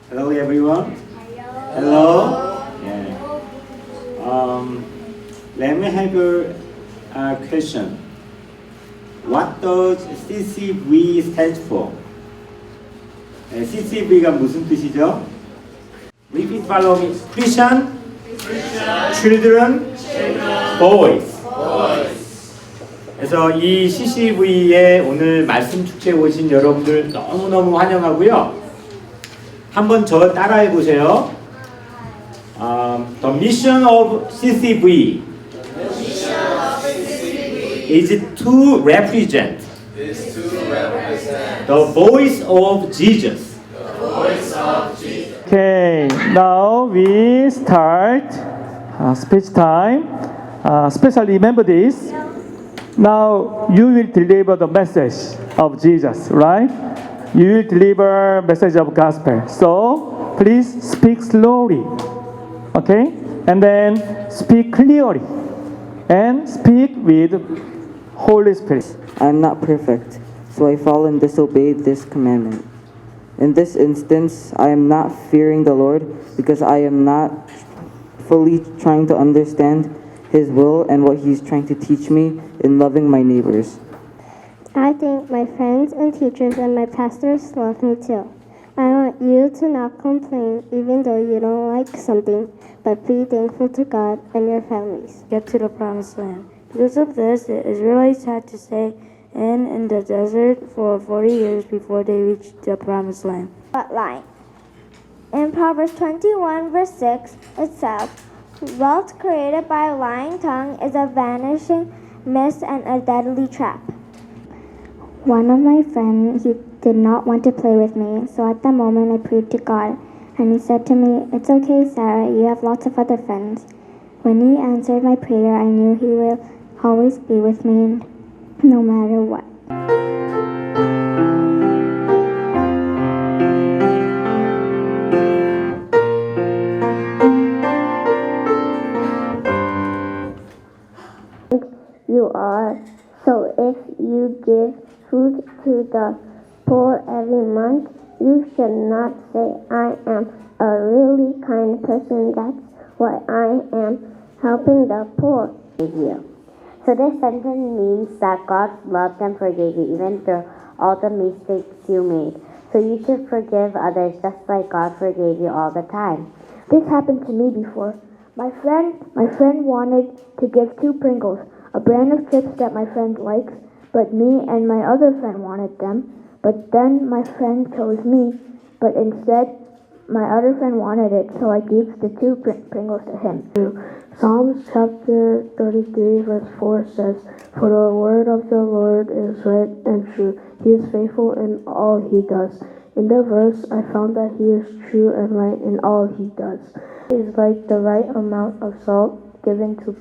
Hello everyone. Hello. Yeah. Let me have a question. What does CCV stand for? CCV가 무슨 뜻이죠? Repeat follow me. Christian, children, boys. 그래서 이 CCV에 오늘 말씀축제에 오신 여러분들 너무너무 환영하고요. 한번 저 따라해 보세요. The mission of CCV is to represent the voice of Jesus. Okay, now we start speech time. Especially remember this. Now you will deliver the message of Jesus, right? You will deliver message of gospel. So please speak slowly, okay? And then speak clearly and speak with Holy Spirit. I am not perfect, so I fall and disobey this commandment. In this instance, I am not fearing the Lord because I am not fully trying to understand His will and what He's trying to teach me in loving my neighbors. I think my friends and teachers and my pastors love me too. I want you to not complain even though you don't like something, but be thankful to God and your families. Get to the promised land. Because of this, the Israelites had to stay in the desert for 40 years before they reached the promised land. But lying. In Proverbs 21 verse 6, it says, "Wealth created by a lying tongue is a vanishing mist and a deadly trap." One of my friends, he did not want to play with me, so at that moment I prayed to God, and he said to me, "It's okay, Sarah, you have lots of other friends." When he answered my prayer, I knew he will always be with me, no matter what. You are. So if you give food to the poor every month, you should not say, "I am a really kind person, that's why I am helping the poor." So this sentence means that God loved and forgave you even through all the mistakes you made. So you should forgive others just like God forgave you all the time. This happened to me before. My friend wanted to give 2 Pringles, a brand of chips that my friend likes, but me and my other friend wanted them. But then my friend chose me, but instead my other friend wanted it, so I gave the 2 Pringles to him. Psalms chapter 33 verse 4 says, "For the word of the Lord is right and true. He is faithful in all He does." In the verse, I found that He is true and right in all He does. It is like the right amount of salt given to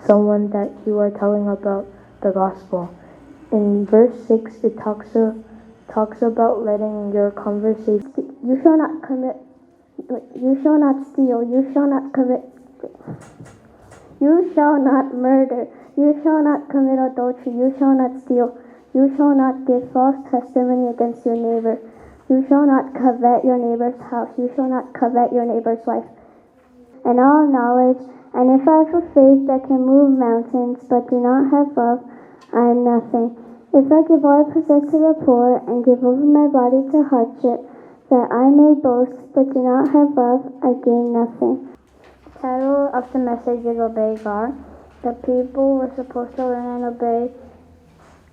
someone that you are telling about the gospel. In verse 6, it talks about letting your conversation. You shall not commit. You shall not steal. You shall not commit. You shall not murder. You shall not commit adultery. You shall not steal. You shall not give false testimony against your neighbor. You shall not covet your neighbor's house. You shall not covet your neighbor's wife. And all knowledge, and if I have faith that can move mountains, but do not have love, I am nothing. If I give all I possess to the poor, and give over my body to hardship, that I may boast, but do not have love, I gain nothing. The title of the message is Obey God. The people were supposed to learn and obey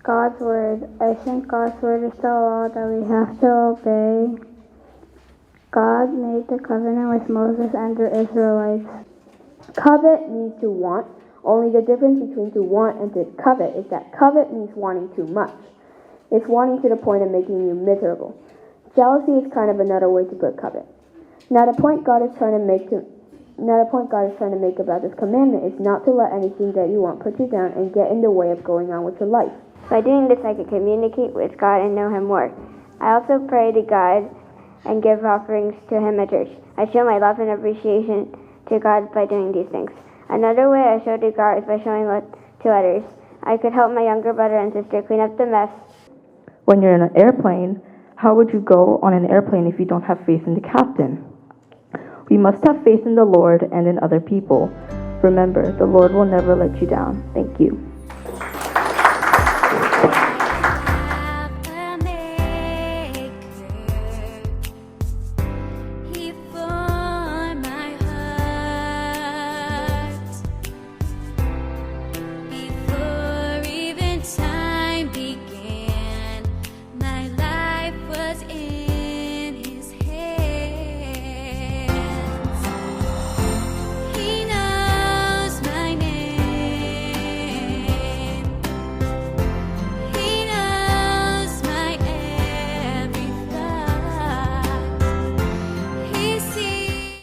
God's word. I think God's word is the law that we have to obey. God made the covenant with Moses and the Israelites. Covet means to want. Only the difference between to want and to covet is that covet means wanting too much. It's wanting to the point of making you miserable. Jealousy is kind of another way to put covet. Now the point God is trying to make about this commandment is not to let anything that you want put you down and get in the way of going on with your life. By doing this, I can communicate with God and know Him more. I also pray to God and give offerings to Him at church. I show my love and appreciation to God by doing these things. Another way I show to God is by showing love to others. I could help my younger brother and sister clean up the mess. When you're in an airplane, How would you go on an airplane if you don't have faith in the captain? We must have faith in the Lord and in other people. Remember, the Lord will never let you down. Thank you.